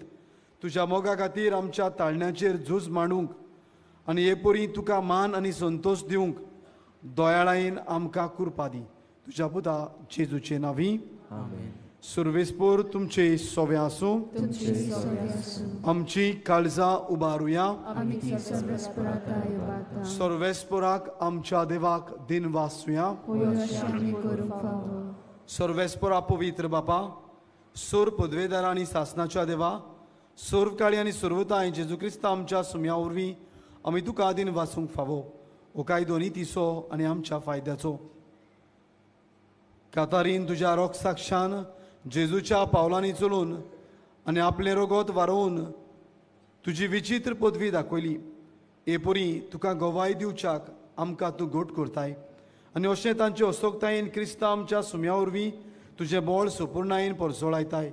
तुज्या मोगा खातीर आमच्या ताळण्याचेर झूज मांडूंक आनी हे परी तुका मान आनी संतोश दिवंक दोयाळायेन आमकां कृपा दी. तुज्या पुता जेजूचे नांवी. सर्वेस्पोर तुमचे सोवे आसूं. आमची काळजां उबारुया. सर्वेस्पोराक आमच्या देवाक दिन वासूया. सर्वेस्पोरा पवित्र बापा, सोर पदवेदार आनी सासणाच्या देवा, सर्वकाळी आनी सर्वताय जेजू क्रिस्त आमच्या सुम्या वरवीं आमी तुका दिन वासूंक फावो. हो काय दोनी तिसो आनी आमच्या फायद्याचो. कातारीन तुज्या रोग साक्षान जेजूच्या पावलांनी चलून आनी आपले रोगोत वारोवन तुजी विचित्र पदवी दाखयली. हे परी तुका गोवाय दिवच्याक आमकां तूं घोट करताय आनी अशें तांचे अस्तोक्तायेन क्रिस्ता आमच्या सुम्या वरवीं तुजें बोळ सुपूर्णायेन परसोळायताय.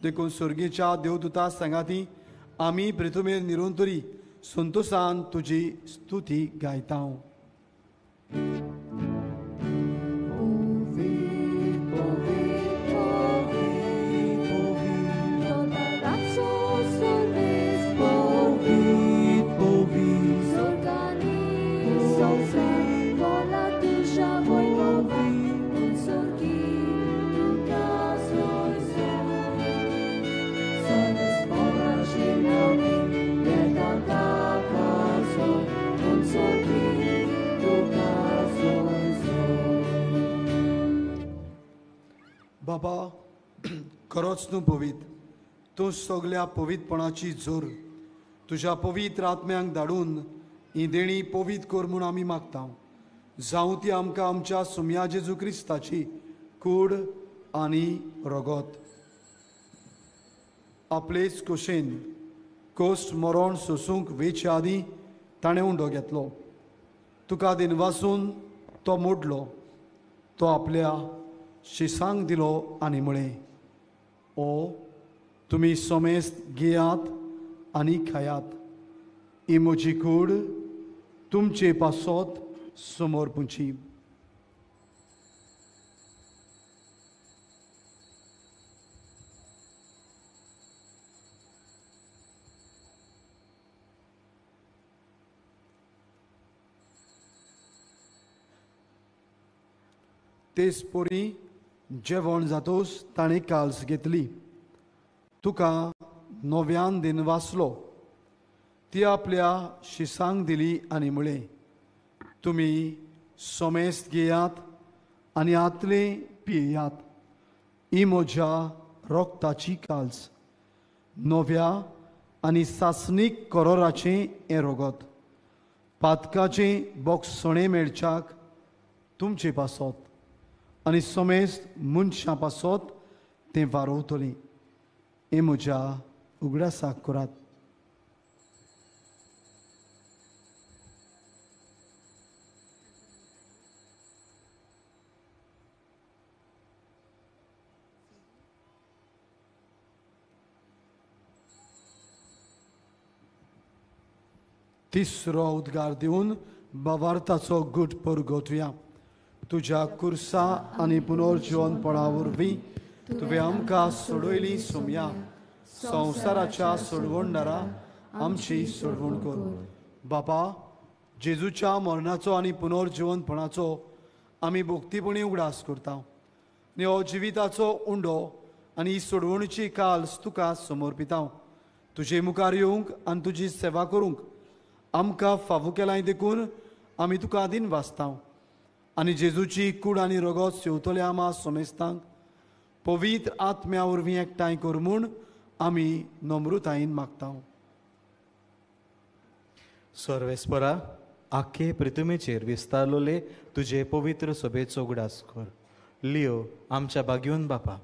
देखून सर्गेच्या देवदूता सांगाती आमी पृथ्वीर निरंतरी संतोशान तुजी स्तुती गायता. बाबा, खरोच तूं पवित. तूं सगल्या पवितपणाची जोर तुज्या पवित्र आत्म्यांक धाडून ही देणी पवित कर म्हूण आमी मागता. जावं ती आमकां आमच्या सुम्या जेजू क्रिस्ताची कूड आनी रोगोत. आपलेच कुशेन कोश्ट मरण सोसूंक वेचे आदी ताणें उंडो घेतलो तुका दिनवासून तो मोडलो, तो आपल्या शिसांक दिलो आनी म्हळें, ओ तुमी सोमेस्त घेयात आनी खायात, ही म्हजी कूड तुमचे पासत समोर पुंची. तेच पोरी जेवण जातोच ताणें काल्स घेतली. तुका नव्यान दिन वाचलो, ती आपल्या शिसांक दिली आनी म्हळें, तुमी सोमेस्त घेयात आनी आतले पियेयात, ही म्हज्या रोगताची काल्स, नव्या आनी सासणीक करोराचें हें रोगत, पातकाचें बोगसणें मेळच्याक तुमचे पासत आनी सोमेस्त मनशां पासत तें वारोवतलीं. हें म्हज्या उगडासाक करात. तिसरो उद्गार दिवन बावार्थाचो घुट परगोवया. तुज्या कुर्सा आनी पुनर्जीवनपणा वरवीं तुवें आमकां सोडयली सोम्या, संवसाराच्या सोडवणदारा आमची सोडवण कर. बापा, जेजूच्या मरणाचो आनी पुनर्जीवनपणाचो आमी भोक्तीपणी उगडास करता. आनी हो जिविताचो उंडो आनी ही सोडवणीची काल्स तुका समर्पिता. तुजे मुखार येवंक आनी तुजी सेवा करूंक आमकां फावो केलाय देखून आमी तुका आदीन वाचता. आनी जेजूची कूड आनी रगत सेवतल्या आमा सोमेस्तांक पवित्र आत्म्या वरवीं एकठांय कर म्हूण आमी नम्रतायेन मागता. सर्वेस्परा, आख्खे पृथ्वीचेर विस्तारलोले तुजे पवित्र सभेचो उगडास कर. लियो आमच्या बागयोन बापा,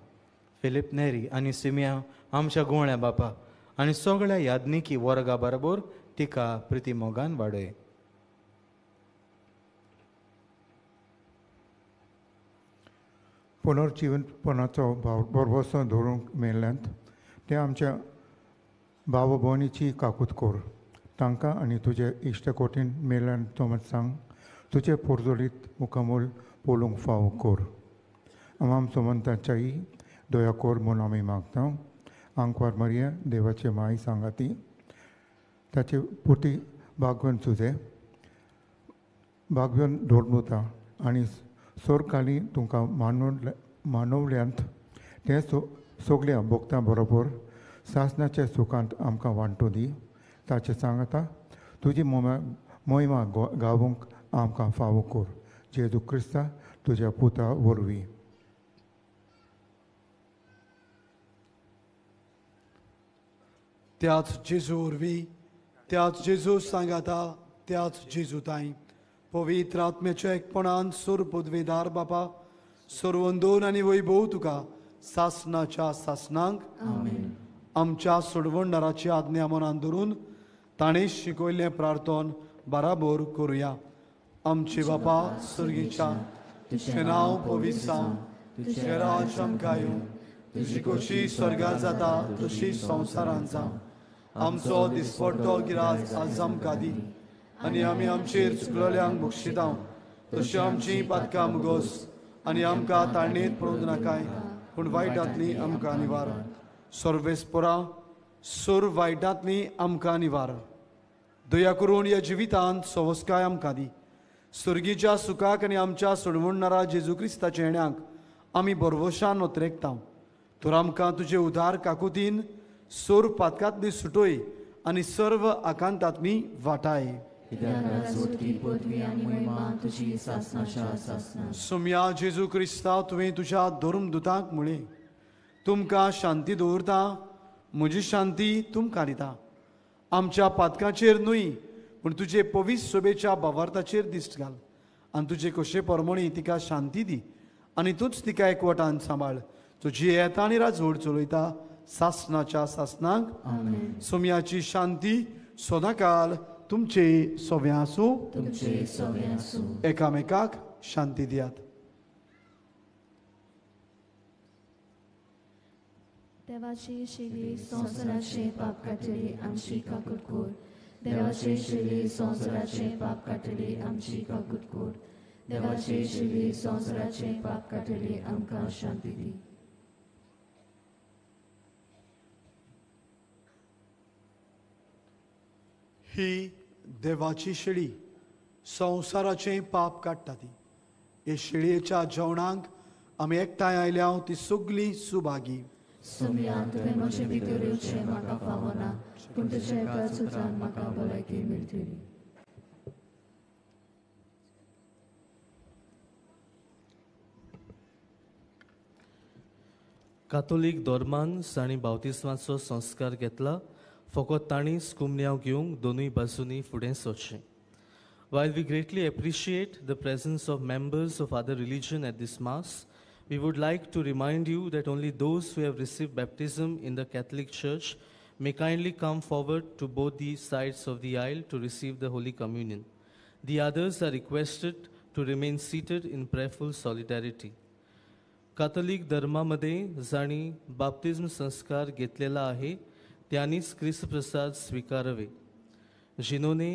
फिलिप नेरी आनी सिमिया आमच्या गुवळ्या बापा आनी सगळ्या यादनिकी वर्गा बरोबर तिका प्रितीमोगान वाडय. पुनर्जीवनपणाचो भरवोसो धरूंक मेळ्ळ्यांत ते आमच्या भाव भयणीची काकूत कोर. तांकां आनी तुजे इश्टकोटीन मेळ्ळ्यान तोमत सांग तुजे पोरजोळीत मुखामोल पोलूंक फावो कोर. आमाम सोमंताच्याई दया कोर म्हूण आमी मागता. आंकवार मरिया देवाचे माय सांगाती, ताचे पुटी भागवन सुजे भागवन दोडमुता आनी सोरकाली तुमकां मानवल्यांत ते सगळ्या भोगतां बरोबर सासणाच्या सुखांत आमकां वांटूं दी. ताचे सांगता तुजी मोहिमा गावूंक आमकां फावो कर. जेजू क्रिस्ता तुज्या पुता वरवीं. त्याच जेजू वरवीं, त्याच जेजू सांगाता, त्याच जेजू ताई पवित्र आत्म्याच्या एकपणान सोर पदवेदार बापा, सोरवंदोन आनी वैभव तुका सासणाच्या सासणांक आमच्या सोडवणदाराची आज्ञा मनान धरून ताणें शिकयल्लें प्रार्थन बराबर करुया. आमचे बापा सर्गीच्या, तुजें नांव पवित्र जावं, तुजें राज आमकां येवं, तुजी खोशी स्वर्गांत जाता तशी संवसारांत जावं. आमचो दिसपट्टो गिराज आज आमकां दी आनी आमी आमचेर चुकलोल्यांक बक्षिता तशी आमची पातकां मुगोस आनी आमकां ताळणेंत पडूंक नाकाय, पूण वायटांतली आमकां निवार. सर्वेस्परा, सोर वायटांतली आमकां निवार. दया करून ह्या जिवितांत सवस्काय आमकां दी. सुर्गीच्या सुखाक आनी आमच्या सोडवणदारा जेजू क्रिस्ताच्या येण्याक आमी बरवशान नोतरेकता. तर आमकां तुजे उदार काकुतीन सोर पातकांतली सुटोय आनी सर्व आकांतांतली वाटाय. सोम्या जेजू क्रिस्ता, तुवें तुज्या धर्मदुतांक म्हळें, तुमकां शांती दवरता, म्हजी शांती तुमकां दिता. आमच्या पातकाचेर न्हय पूण तुजे पवित्र सभेच्या भावार्थाचेर दिश्ट घाल आनी तुजे कशे परमणी तिका शांती दी आनी तूंच तिका एकवटान सांबाळ. तुजी येता आनी राजवड चलयता सासणाच्या सासणांक. सोम्याची शांती सदां काल तुमचे सोवे आसूं तुमचे सगळे आसूं एकामेकाक शांती दियात. देवाचे शिले संवसाराचे पाप काटले आमची काकूट कोर. देवाचे शिले संवसाराचे पाप काटले आमची काकूट कोर. देवाचे शिले संवसाराचे पाप काटले आमकां शांती दी. ही देवाची शिडी संवसाराचे पाप काडटा ती. हे शिडयेच्या जेवणाक आमी एकठांय आयल्या ती सगली सुभागी. सुमया तुवें म्हजे भितर येवचें म्हाका फावना, पूण तुज्या एका सुत्रान म्हाका भलायकी मेळटली. कातोलीक धर्मान जाणी बावतिस्माचो संस्कार घेतला, फकत ताणीच कुमन्याव घेवंक दोनूय बाजूंनी फुडें सरचें. While we greatly appreciate the presence of members of other religion at this Mass, we would like to remind you that only those who have received baptism in the Catholic Church may kindly come forward to both the sides of the aisle to receive the Holy Communion. The others are requested to remain seated in prayerful solidarity. Catholic धर्मामध्ये जाणी बाप्तिस्म संस्कार घेतलेला आहे त्यांनीच ख्रिस्त प्रसाद स्वीकारावे. जिन्होंने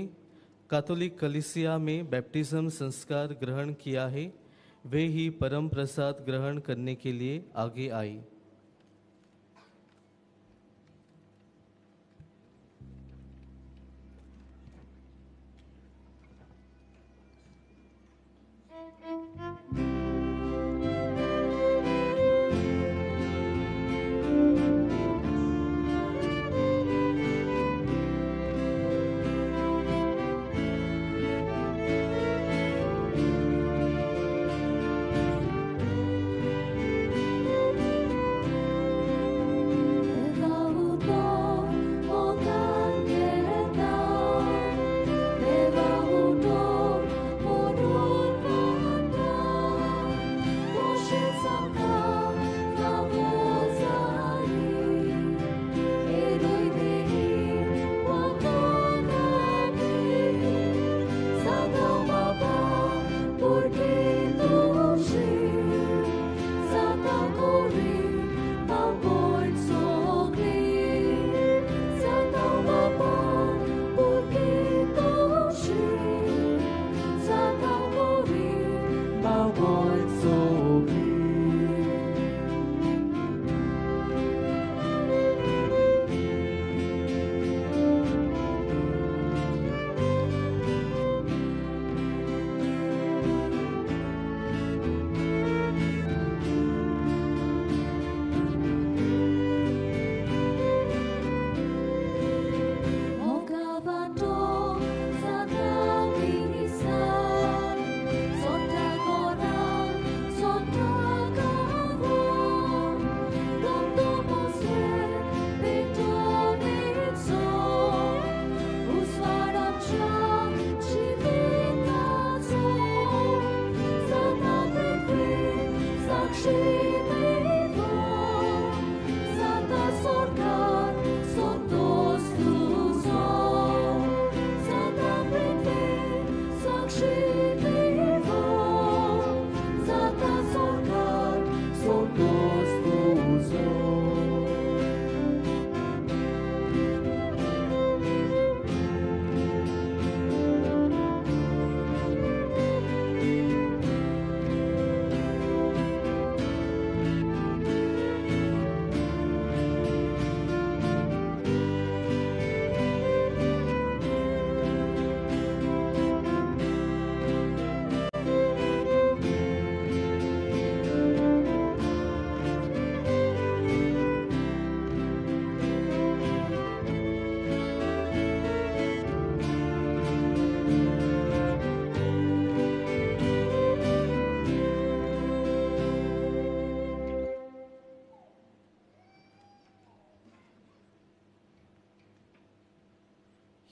Catholic कलीसिया में बैप्टिज्म संस्कार ग्रहण किया है वे ही परम प्रसाद ग्रहण करने के लिए आगे आई.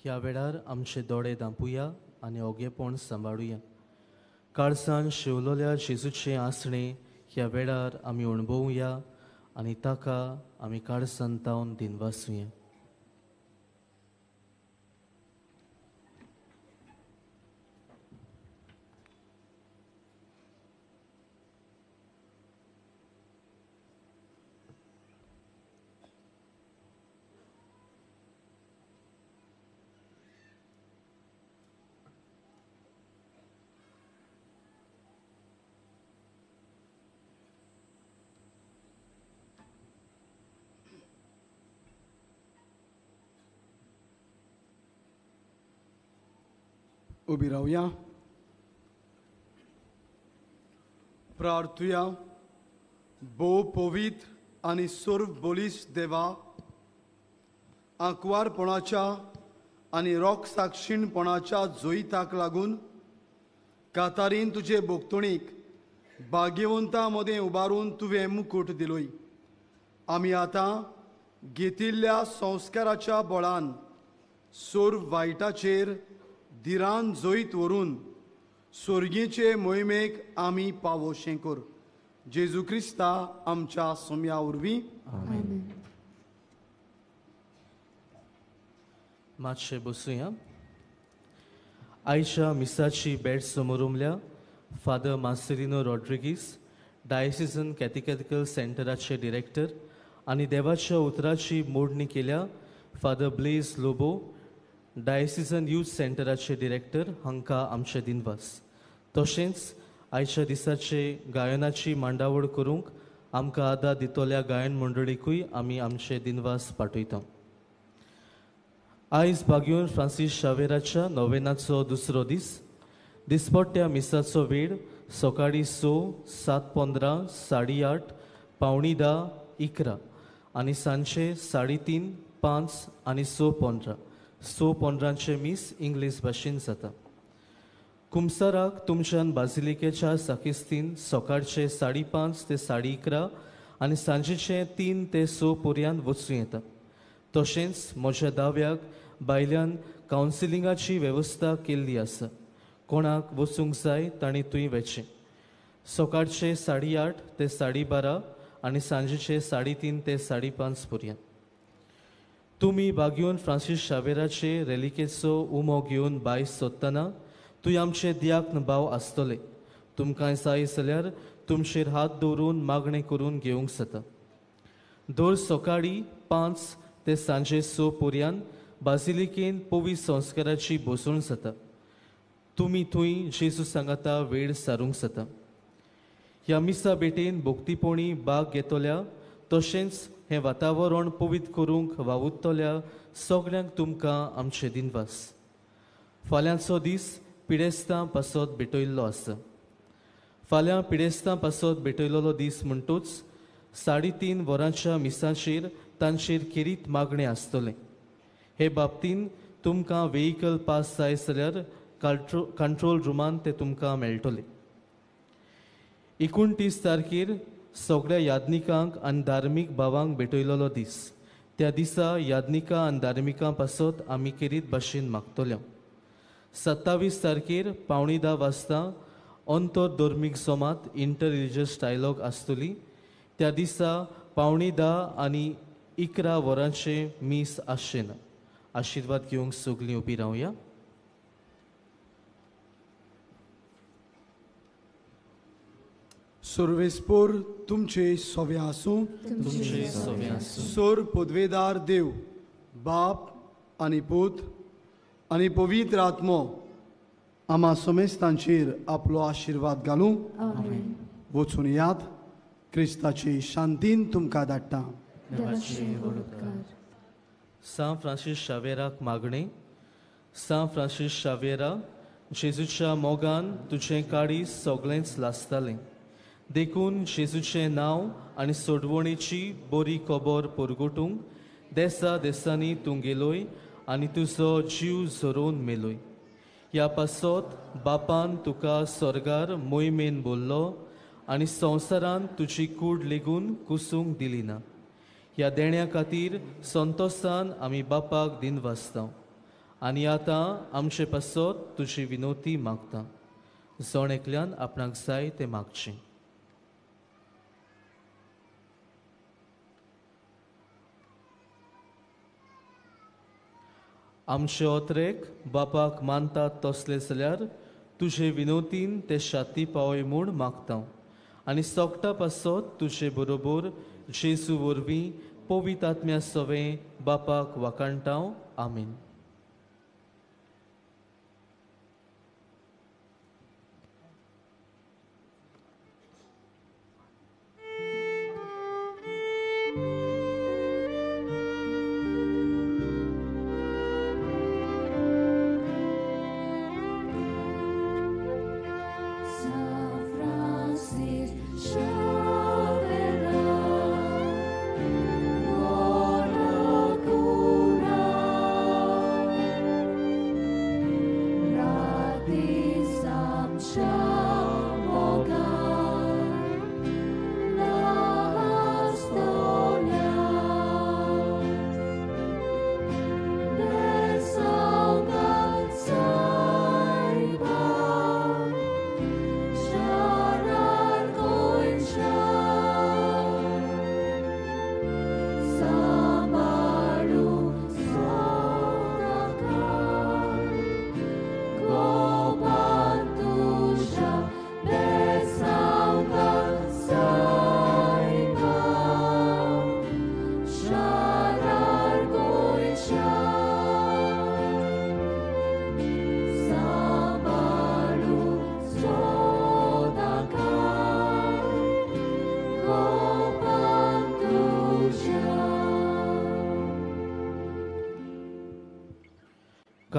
ह्या वेळार आमचे दोळे धांपुया आनी ओगेपण सांबाळुया. काळजान शिवलोल्या जेजूचे आसणे ह्या वेळार आमी अणभवुया आनी ताका आमी काळजांतावन दिनवासुया. उबी रावया. प्रार्थुया. भोव पवित्र आनी सर्व बोलीस देवा, आंकवारपणाच्या आनी रोख साक्षीणपणाच्या जोईताक लागून कातारीन तुजे भोगतणीक भाग्यवंता मदें उबारून तुवें मुकूट दिलोय. आमी आतां घेतिल्ल्या संस्काराच्या बळान सर्व वायटाचेर धिरान जोईत व्हरून स्वर्गीचे मोहिमेक आमी पावोशें कर. जेजू क्रिस्ता आमच्या सोम्या वरवीं. मातशें बसूया. आयच्या मिसाची बेट समोर उमल्या father Marcelino Rodrigues, diocesan catechetical सेंटराचे डिरेक्टर, आनी देवाच्या उतराची मोडणी केल्या father Blaise Lobo, diocesan youth सेंटराचे डिरेक्टर, हांकां आमचे दिनवास. तशेंच आयच्या दिसाचे गायनाची मांडावळ करूंक आमकां आदार दितोल्या गायन मंडळीकूय आमी आमचे दिनवास पाठयता. आयज भाग्योन फ्रांसीस शावेराच्या नोवेनाचो दुसरो दीस. दिसपट्ट्या मिसाचो वेळ सकाळी 6, 7:15, 8:30, 9:45, 11 आनी सांजे 3:30, 5 आनी 6:15. 6:15 मीस इंग्लीश भाशेन जाता. कुमसाराक तुमच्यान बाजिलिकेच्या साकिस्तीन सकाळचे 5:30 ते 11:30 आनी सांजेचे 3 ते 6 पर्यंत वचूं येता. तशेंच म्हज्या दाव्याक भायल्यान कावन्सिलिंगाची वेवस्था केल्ली आसा. कोणाक वचूंक जाय तांणी थंय वचचें. सकाळचे 8:30 ते 12:30 आनी सांजेचे 3:30 ते 5:30 पर्यंत. तुमी भाग्योन फ्रांसीस शावेराचे रेलिकेचो उमो घेवन भायर सोदतना थंय आमचे दियाक्न भाव आसतले. तुमकां जाय जाल्यार तुमचेर हात दवरून मागणें करून घेवंक जाता. दर सकाळी 5 ते सांजे 6 पर्यंत बाजिलिकेन पवित्र संस्काराची बसवण जाता. तुमी थंय जेजू सांगाता वेळ सारूंक जाता. ह्या मिसा भेटेन भोक्तीपणी भाग घेतल्या तशेंच हें वातावरण पवित्र करूंक वावुरतल्या सगळ्यांक तुमकां आमचे दिनवास. फाल्यांचो दीस पिडेस्तां पासत भेटयल्लो आसा. फाल्यां पिडेस्तां पासत भेटयल्लो दीस म्हणटूच 3:30 वरांच्या मिसाचेर तांचेर खेरीत मागणें आसतलें. हे बाबतींत तुमकां वेहिकल पास जाय जाल्यार कंट्रोल रुमान ते तुमकां मेळटले. 29 तारखेर सगळ्या यादनिकांक आनी धार्मीक भावांक भेटयल्लो दीस. त्या दिसा यादनिकां आनी धार्मिकां पासत आमी खेरीत भाशेन मागतल्यो. 27 तारखेर 9:15 वाजता अंतर धर्मीक जमात इंटर रिलिजियस डायलॉग आसतली. त्या दिसा 9:15 आनी 11 वरांचे मीस आसचें ना. आशिर्वाद घेवंक सगळीं उबी रावया. सर्वेस्पोर तुमचे सोवे आसूं. तुमचे सोवे आसूं. सोर पदवेदार देव बाप आनी पूत आनी पवित्र आत्मो आम्हा समेस्तांचेर आपलो आशिर्वाद घालूं. वचून याद. क्रिस्ताची शांतीन तुमकां धाडटा. सान फ्रांसीस शावेराक मागणें. सान फ्रांसीस शावेरा, जेजूच्या मोगान तुजें काळीज सगळेंच लासतालें. देखून जेजूचें नांव आनी सोडवणेची बरी खबर परगटूंक देसा देसांनी तूं गेलोय आनी तुजो जीव झरोवन मेलोय. ह्या पासत बापान तुका स्वर्गार मोहिमेन बोल्लो आनी संवसारान तुजी कूड लेगून कुसूंक दिली ना. ह्या देण्या खातीर संतोशान आमी बापाक दिनवासता आनी आतां आमचे पासत तुजी विनोती मागता. जण एकल्यान आपणाक जाय तें मागचें. आमचे ओत्रेक बापाक मानतात तसले जाल्यार तुजे विनोतीन ते शाती पावय म्हूण मागता आनी सोगटा पासत तुजे बरोबर जेजू वरवीं पवित्र आत्म्या सवें बापाक वाकाणटाव. आमीन.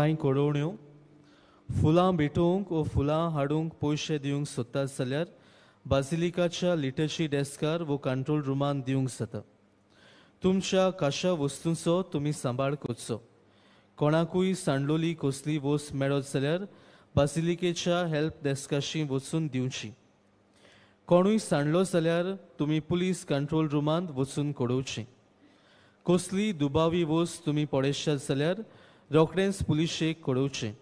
कांय कळोवण्यो फुलां भेटोवंक वा फुलां हाडूंक पयशे दिवंक सोदतात जाल्यार बाजिलिकाच्या लिटरची डेस्कार वो कंट्रोल रुमान दिवंक जाता. तुमच्या कशा वस्तूंचो तुमी सांबाळ करचो. कोणाकूय सांडलोली कसली वस्त मेळत जाल्यार बाजिलिकेच्या हेल्प डेस्काशी वचून दिवची. कोणूय सांडलो जाल्यार तुमी पुलीस कंट्रोल रुमांत वचून कळोवचें. कसली दुबावी वस्त तुमी पडयशात जाल्यार रोखडेंच पुलिशेक कळोवचें.